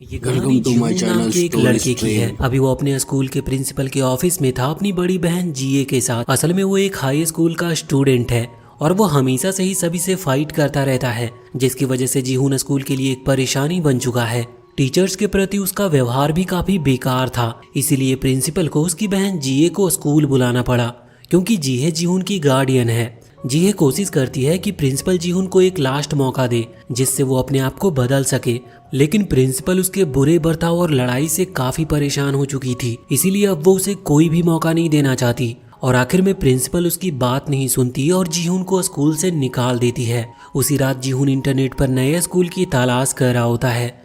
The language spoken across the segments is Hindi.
ये कहानी जून नाम के एक लड़के की है। अभी वो अपने स्कूल के प्रिंसिपल के ऑफिस में था अपनी बड़ी बहन जीए के साथ। असल में वो एक हाई स्कूल का स्टूडेंट है और वो हमेशा से ही सभी से फाइट करता रहता है, जिसकी वजह से जीहून स्कूल के लिए एक परेशानी बन चुका है। टीचर्स के प्रति उसका व्यवहार भी काफी बेकार था, इसीलिए प्रिंसिपल को उसकी बहन जीए को स्कूल बुलाना पड़ा, क्योंकि जीए जीहून की गार्डियन है। जीए कोशिश करती है कि प्रिंसिपल जीहून को एक लास्ट मौका दे जिससे वो अपने आप को बदल सके, लेकिन प्रिंसिपल उसके बुरे बर्ताव और लड़ाई से काफी परेशान हो चुकी थी, इसीलिए अब वो उसे कोई भी मौका नहीं देना चाहती। और आखिर में प्रिंसिपल उसकी बात नहीं सुनती और जीहून को स्कूल से निकाल देती है। उसी रात जीहून इंटरनेट पर नए स्कूल की तलाश कर रहा होता है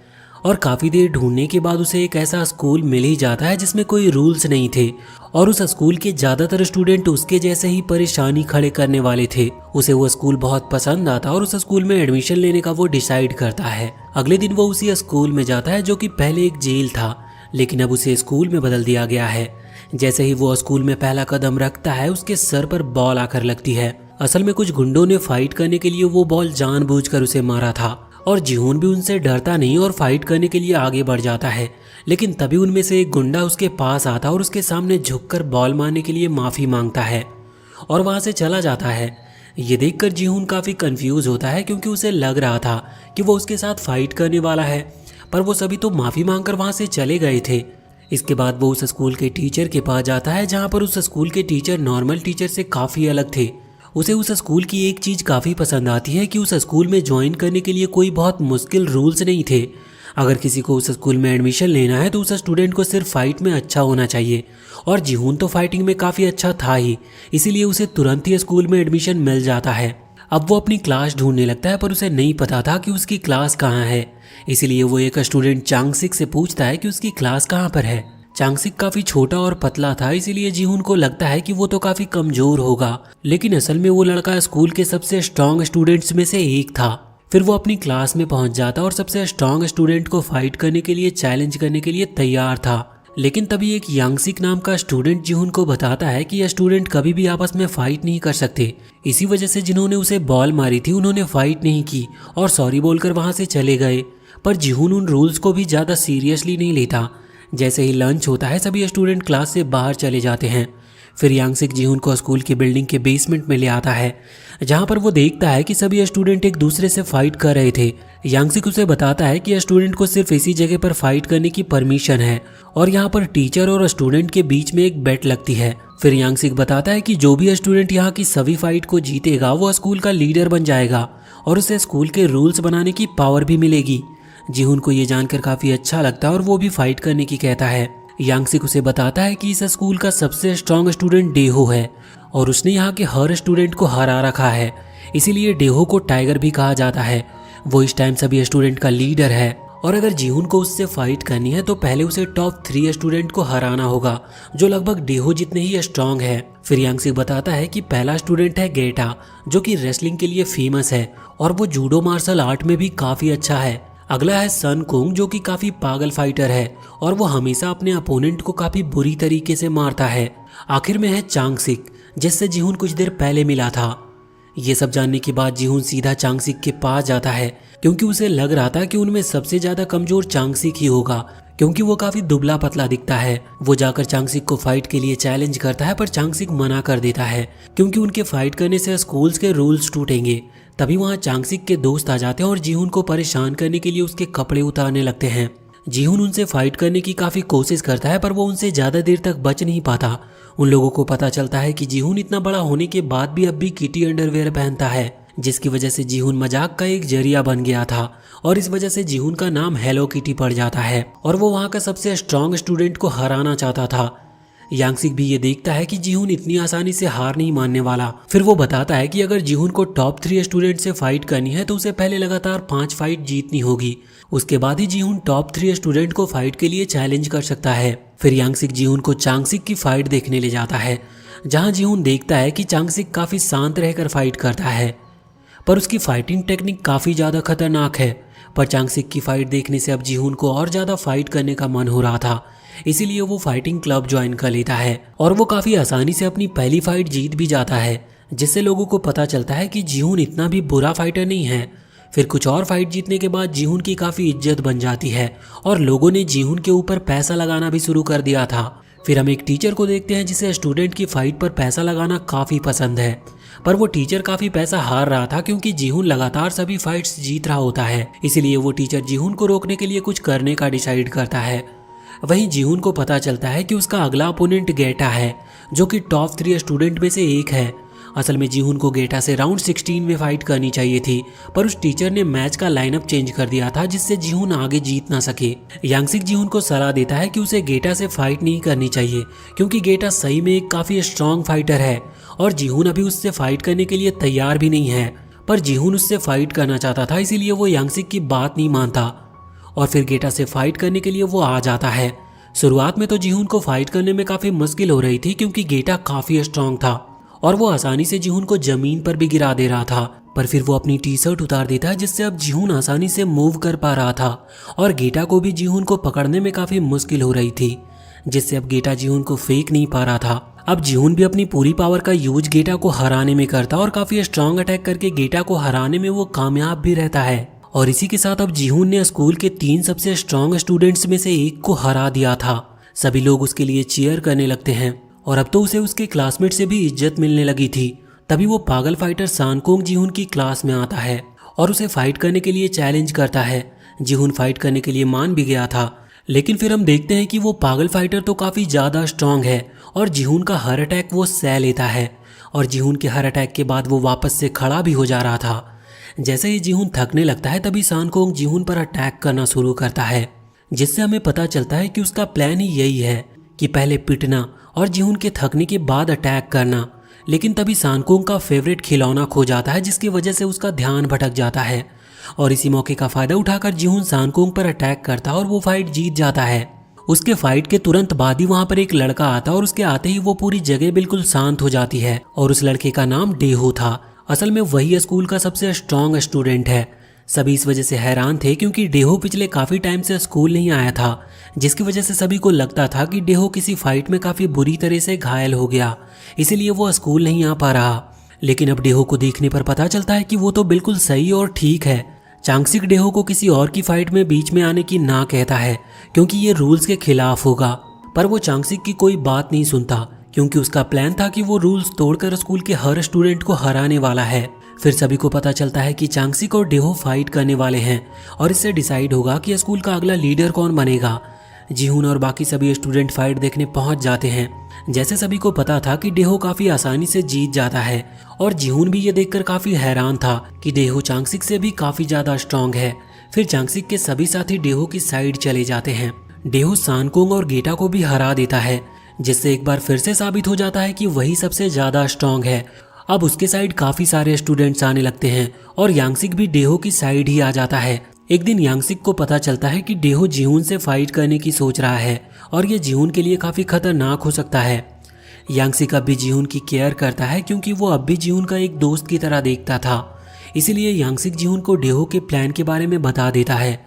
और काफ़ी देर ढूंढने के बाद उसे एक ऐसा स्कूल मिल ही जाता है जिसमें कोई रूल्स नहीं थे और उस स्कूल के ज़्यादातर स्टूडेंट उसके जैसे ही परेशानी खड़े करने वाले थे। उसे वो स्कूल बहुत पसंद आता और उस स्कूल में एडमिशन लेने का वो डिसाइड करता है। अगले दिन वो उसी स्कूल में जाता है जो कि पहले एक जेल था, लेकिन अब उसे स्कूल में बदल दिया गया है। जैसे ही वो स्कूल में पहला कदम रखता है उसके सर पर बॉल आकर लगती है। असल में कुछ गुंडों ने फाइट करने के लिए वो बॉल जानबूझकर उसे मारा था और जीहून भी उनसे डरता नहीं और फाइट करने के लिए आगे बढ़ जाता है। लेकिन तभी उनमें से एक गुंडा उसके पास आता और उसके सामने झुककर बॉल मारने के लिए माफ़ी मांगता है और वहाँ से चला जाता है। ये देखकर जीहून काफ़ी कंफ्यूज होता है, क्योंकि उसे लग रहा था कि वो उसके साथ फाइट करने वाला है, पर वो सभी तो माफ़ी मांगकर वहाँ से चले गए थे। इसके बाद वो उस स्कूल के टीचर के पास जाता है, जहाँ पर उस स्कूल के टीचर नॉर्मल टीचर से काफ़ी अलग थे। उसे उस स्कूल की एक चीज़ काफ़ी पसंद आती है कि उस स्कूल में ज्वाइन करने के लिए कोई बहुत मुश्किल रूल्स नहीं थे। अगर किसी को उस स्कूल में एडमिशन लेना है तो उस स्टूडेंट को सिर्फ फाइट में अच्छा होना चाहिए, और जीहून तो फाइटिंग में काफ़ी अच्छा था ही, इसीलिए उसे तुरंत ही स्कूल में एडमिशन मिल जाता है। अब वो अपनी क्लास ढूंढने लगता है, पर उसे नहीं पता था कि उसकी क्लास कहाँ है, इसीलिए वो एक स्टूडेंट चांगसिक से पूछता है कि उसकी क्लास कहाँ पर है। चांगसिक काफी छोटा और पतला था, इसीलिए जीहून को लगता है कि वो तो काफी कमजोर होगा, लेकिन असल में वो लड़का स्कूल के सबसे स्ट्रॉन्ग स्टूडेंट्स में से एक था। फिर वो अपनी क्लास में पहुंच जाता और सबसे स्ट्रॉन्ग स्टूडेंट को फाइट करने के लिए चैलेंज करने के लिए तैयार था। लेकिन तभी एक यांगसिक नाम का स्टूडेंट जीहून को बताता है कि यह स्टूडेंट कभी भी आपस में फाइट नहीं कर सकते। इसी वजह से जिन्होंने उसे बॉल मारी थी उन्होंने फाइट नहीं की और सॉरी बोलकर वहां से चले गए। पर जीहून उन रूल्स को भी ज्यादा सीरियसली नहीं लेता। जैसे ही लंच होता है सभी स्टूडेंट क्लास से बाहर चले जाते हैं। फिर यांगसिक जीहून को स्कूल की बिल्डिंग के बेसमेंट में ले आता है, जहां पर वो देखता है कि सभी स्टूडेंट एक दूसरे से फाइट कर रहे थे। यांगसिक उसे बताता है कि स्टूडेंट को सिर्फ इसी जगह पर फाइट करने की परमिशन है और यहाँ पर टीचर और स्टूडेंट के बीच में एक बेट लगती है। फिर यांगसिक बताता है कि जो भी स्टूडेंट यहाँ की सभी फाइट को जीतेगा वो स्कूल का लीडर बन जाएगा और उसे स्कूल के रूल्स बनाने की पावर भी मिलेगी। जीहून को ये जानकर काफी अच्छा लगता है और वो भी फाइट करने की कहता है। यांगसिक उसे बताता है कि इस स्कूल का सबसे स्ट्रॉन्ग स्टूडेंट डेहो है और उसने यहाँ के हर स्टूडेंट को हरा रखा है, इसीलिए डेहो को टाइगर भी कहा जाता है। वो इस टाइम सभी स्टूडेंट का लीडर है और अगर जीहून को उससे फाइट करनी है तो पहले उसे टॉप 3 स्टूडेंट को हराना होगा, जो लगभग डेहो जितने ही स्ट्रॉन्ग है। फिर यांगसिक बताता है कि पहला स्टूडेंट है गेटा, जो कि रेसलिंग के लिए फेमस है और वो जूडो मार्शल आर्ट में भी काफी अच्छा है। अगला है सन कुंग, जो कि काफी पागल फाइटर है और वो हमेशा अपने अपोनेंट को काफी बुरी तरीके से मारता है। आखिर में है चांगसिक, जिससे जीहून कुछ देर पहले मिला था। ये सब जानने के बाद जीहून सीधा चांगसिक के पास जाता है, क्योंकि उसे लग रहा था कि उनमें सबसे ज्यादा कमजोर चांगसिक ही होगा, क्योंकि वो काफी दुबला पतला दिखता है। वो जाकर चांगसिक को फाइट के लिए चैलेंज करता है, पर चांगसिक मना कर देता है, क्योंकि उनके फाइट करने से स्कूल्स के रूल्स टूटेंगे। तभी वहाँ चांगसिक के दोस्त आ जाते हैं और जीहून को परेशान करने के लिए उसके कपड़े उतारने लगते हैं। जीहून उनसे फाइट करने की काफी कोशिश करता है, पर वो उनसे ज्यादा देर तक बच नहीं पाता। उन लोगों को पता चलता है कि जीहून इतना बड़ा होने के बाद भी अब भी किटी अंडरवेयर पहनता है, जिसकी वजह से जीहून मजाक का एक जरिया बन गया था और इस वजह से जीहून का नाम हेलो किटी पड़ जाता है और वो वहाँ का सबसे स्ट्रॉन्ग स्टूडेंट को हराना चाहता था। यांगसिक भी ये देखता है कि जीहून इतनी आसानी से हार नहीं मानने वाला। फिर वो बताता है कि अगर जीहून को टॉप 3 स्टूडेंट से फाइट करनी है तो उसे पहले लगातार 5 फाइट जीतनी होगी, उसके बाद ही जीहून टॉप 3 स्टूडेंट को फाइट के लिए चैलेंज कर सकता है। फिर यांगसिक जीहून को चांगसिक की फाइट देखने ले जाता है, जहाँ जीहून देखता है कि चांगसिक काफी शांत रहकर फाइट करता है, पर उसकी फाइटिंग टेक्निक काफी ज्यादा खतरनाक है। पर चांगसिक की फाइट देखने से अब जीहून को और ज्यादा फाइट करने का मन हो रहा था, इसीलिए वो फाइटिंग क्लब ज्वाइन कर लेता है और वो काफी आसानी से अपनी पहली फाइट जीत भी जाता है, जिससे लोगों को पता चलता है कि जीहून इतना भी बुरा फाइटर नहीं है। फिर कुछ और फाइट जीतने के बाद जीहुन की काफी इज्जत बन जाती है और लोगों ने जीहुन के ऊपर पैसा लगाना भी शुरू कर दिया था। फिर हम एक टीचर को देखते हैं जिसे स्टूडेंट की फाइट पर पैसा लगाना काफी पसंद है, पर वो टीचर काफी पैसा हार रहा था क्योंकि जीहुन लगातार सभी फाइट्स जीत रहा होता है। इसीलिए वो टीचर जीहुन को रोकने के लिए कुछ करने का डिसाइड करता है। वहीं जीहुन को पता चलता है कि उसका अगला ओपोनेंट गेटा है, जो कि टॉप 3 स्टूडेंट में से एक है। असल में जीहुन को गेटा से राउंड 16 में फाइट करनी चाहिए थी, पर उस टीचर ने मैच का लाइनअप चेंज कर दिया था जिससे जीहुन आगे जीत ना सके। यांगसिक जीहुन को सलाह देता है कि उसे गेटा से फाइट नहीं करनी चाहिए क्योंकि गेटा सही में एक काफी स्ट्रॉन्ग फाइटर है और जीहुन अभी उससे फाइट करने के लिए तैयार भी नहीं है। पर जीहुन उससे फाइट करना चाहता था, इसीलिए वो यांगसिक की बात नहीं मानता और फिर गेटा से फाइट करने के लिए वो आ जाता है। शुरुआत में तो जीहुन को फाइट करने में काफी मुश्किल हो रही थी क्योंकि गेटा काफी स्ट्रॉन्ग था और वो आसानी से जीहुन को जमीन पर भी गिरा दे रहा था। पर फिर वो अपनी टी शर्ट उतार देता है जिससे अब जीहुन आसानी से मूव कर पा रहा था और गेटा को भी जीहुन को पकड़ने में काफी मुश्किल हो रही थी, जिससे अब गेटा जीहुन को फेंक नहीं पा रहा था। अब जीहुन भी अपनी पूरी पावर का यूज गेटा को हराने में करता और काफी स्ट्रॉन्ग अटैक करके गेटा को हराने में वो कामयाब भी रहता है। और इसी के साथ अब जीहुन ने स्कूल के 3 सबसे स्ट्रॉन्ग स्टूडेंट्स में से एक को हरा दिया था। सभी लोग उसके लिए चीयर करने लगते हैं और अब तो उसे उसके क्लासमेट से भी इज्जत मिलने लगी थी। तभी वो पागल फाइटर सानकोंग जीहुन की क्लास में आता है और उसे फाइट करने के लिए चैलेंज करता है। जीहुन फाइट करने के लिए मान भी गया था, लेकिन फिर हम देखते हैं कि वो पागल फाइटर तो काफी ज्यादा स्ट्रॉन्ग है और जीहुन का हर अटैक वो सह लेता है और जीहुन के हर अटैक के बाद वो वापस से खड़ा भी हो जा रहा था। जैसे ही जीहुन थकने लगता है तभी सानकोंग जीहुन पर अटैक करना शुरू करता है, जिससे हमें पता चलता है कि उसका प्लान ही यही है कि पहले पिटना और जीहुन के थकने के बाद अटैक करना। लेकिन तभी सानकोंग का फेवरेट खिलौना खो जाता है जिसकी वजह से उसका ध्यान भटक जाता है और इसी मौके का फायदा उठाकर जीहुन सानकोंग पर अटैक करता है और वो फाइट जीत जाता है। उसके फाइट के तुरंत बाद ही वहां पर एक लड़का आता है और उसके आते ही वो पूरी जगह बिल्कुल शांत हो जाती है और उस लड़के का नाम डेहो था। असल में वही स्कूल का सबसे स्ट्रॉन्ग स्टूडेंट है। सभी इस वजह से हैरान थे क्योंकि डेहो पिछले काफी टाइम से स्कूल नहीं आया था, जिसकी वजह से सभी को लगता था कि डेहो किसी फाइट में काफी बुरी तरह से घायल हो गया, इसीलिए वो स्कूल नहीं आ पा रहा। लेकिन अब डेहो को देखने पर पता चलता है कि वो तो बिल्कुल सही और ठीक है। चांगसिक डेहो को किसी और की फाइट में बीच में आने की ना कहता है क्योंकि ये रूल्स के खिलाफ होगा, पर वो चांगसिक की कोई बात नहीं सुनता क्योंकि उसका प्लान था कि वो रूल्स तोड़कर स्कूल के हर स्टूडेंट को हराने वाला है। फिर सभी को पता चलता है कि चांगसिक और डेहो फाइट करने वाले हैं और इससे डिसाइड होगा कि स्कूल का अगला लीडर कौन बनेगा। जीहुन और बाकी सभी स्टूडेंट फाइट देखने पहुंच जाते हैं। जैसे सभी को पता था कि डेहो काफी आसानी से जीत जाता है और जीहुन भी ये देखकर काफी हैरान था कि डेहो चांगसिक से भी काफी ज्यादा स्ट्रॉन्ग है। फिर चांगसिक के सभी साथी डेहो की साइड चले जाते हैं। डेहो सानकोंग और गेटा को भी हरा देता है, जिससे एक बार फिर से साबित हो जाता है कि वही सबसे ज्यादा स्ट्रॉन्ग है। अब उसके साइड काफी सारे स्टूडेंट्स आने लगते हैं और यांगसिक भी डेहो की साइड ही आ जाता है। एक दिन यांगसिक को पता चलता है कि डेहो जीहुन से फाइट करने की सोच रहा है और ये जीहुन के लिए काफी खतरनाक हो सकता है। यांगसिक अब भी जीहुन की केयर करता है क्योंकि वो अब भी जीहुन का एक दोस्त की तरह देखता था। इसीलिए यांगसिक जीहुन को डेहो के प्लान के बारे में बता देता है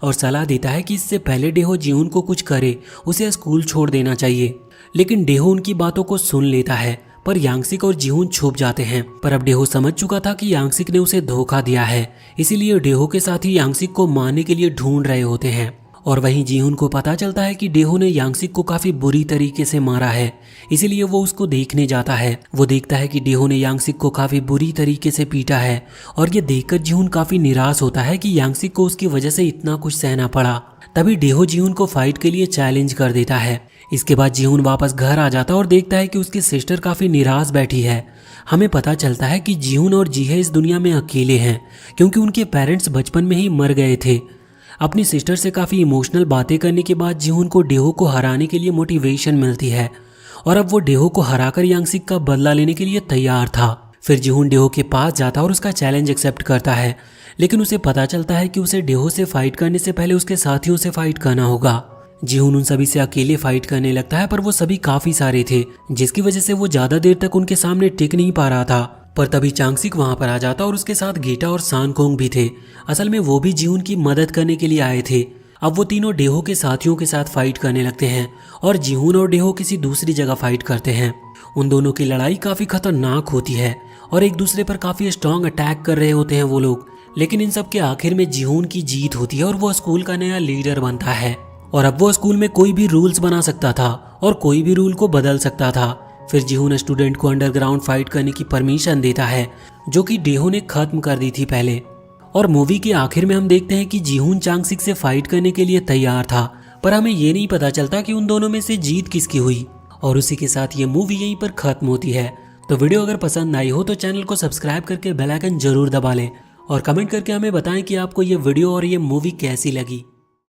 और सलाह देता है कि इससे पहले डेहो जीहुन को कुछ करे उसे स्कूल छोड़ देना चाहिए। लेकिन डेहो उनकी बातों को सुन लेता है, पर यांगसिक और जीहुन छुप जाते हैं। पर अब डेहो समझ चुका था कि यांगसिक ने उसे धोखा दिया है, इसीलिए डेहो के साथ ही यांगसिक को मारने के लिए ढूंढ रहे होते हैं। और वहीं जीहुन को पता चलता है कि डेहो ने यांगसिक को काफी बुरी तरीके से मारा है, इसीलिए वो उसको देखने जाता है। वो देखता है कि डेहो ने यांगसिक को काफी बुरी तरीके से पीटा है और ये देखकर जीहुन काफी निराश होता है कि यांगसिक को उसकी वजह से इतना कुछ सहना पड़ा। तभी डेहो जीहुन को फाइट के लिए चैलेंज कर देता है। इसके बाद जीहुन वापस घर आ जाता और देखता है कि उसकी सिस्टर काफी निराश बैठी है। हमें पता चलता है कि जीहुन और जीहे इस दुनिया में अकेले हैं क्योंकि उनके पेरेंट्स बचपन में ही मर गए थे। अपनी सिस्टर से काफी इमोशनल बातें करने के बाद जीहुन को डेहो को हराने के लिए मोटिवेशन मिलती है और अब वो डेहो को हराकर यांगसिक का बदला लेने के लिए तैयार था। फिर जीहुन डेहो के पास जाता और उसका चैलेंज एक्सेप्ट करता है, लेकिन उसे पता चलता है कि उसे डेहो से फाइट करने से पहले उसके साथियों से फाइट करना होगा। जीहुन उन सभी से अकेले फाइट करने लगता है, पर वो सभी काफी सारे थे जिसकी वजह से वो ज्यादा देर तक उनके सामने टिक नहीं पा रहा था। पर तभी चांगसिक वहां पर आ जाता और उसके साथ गेटा और सानकोंग भी थे। असल में वो भी जीहुन की मदद करने के लिए आए थे। अब वो तीनों डेहो के साथियों के साथ फाइट करने लगते हैं और जीहुन और डेहो किसी दूसरी जगह फाइट करते हैं। उन दोनों की लड़ाई काफी खतरनाक होती है और एक दूसरे पर काफी स्ट्रॉन्ग अटैक कर रहे होते हैं वो लोग, लेकिन इन सब के आखिर में जीहोन की जीत होती है और वो स्कूल का नया लीडर बनता है। और अब वो स्कूल में कोई भी रूल्स बना सकता था और कोई भी रूल को बदल सकता था। फिर जीहोन स्टूडेंट को अंडरग्राउंड फाइट करने की परमिशन देता है, जो कि डेहो ने खत्म कर दी थी पहले। और मूवी के आखिर में हम देखते हैं कि जीहोन चांगसिक से फाइट करने के लिए तैयार था, पर हमें ये नहीं पता चलता कि उन दोनों में से जीत किसकी हुई। और उसी के साथ ये मूवी यहीं पर खत्म होती है। तो वीडियो अगर पसंद आई हो तो चैनल को सब्सक्राइब करके बेल आइकन जरूर दबा लें और कमेंट करके हमें बताएं कि आपको ये वीडियो और ये मूवी कैसी लगी।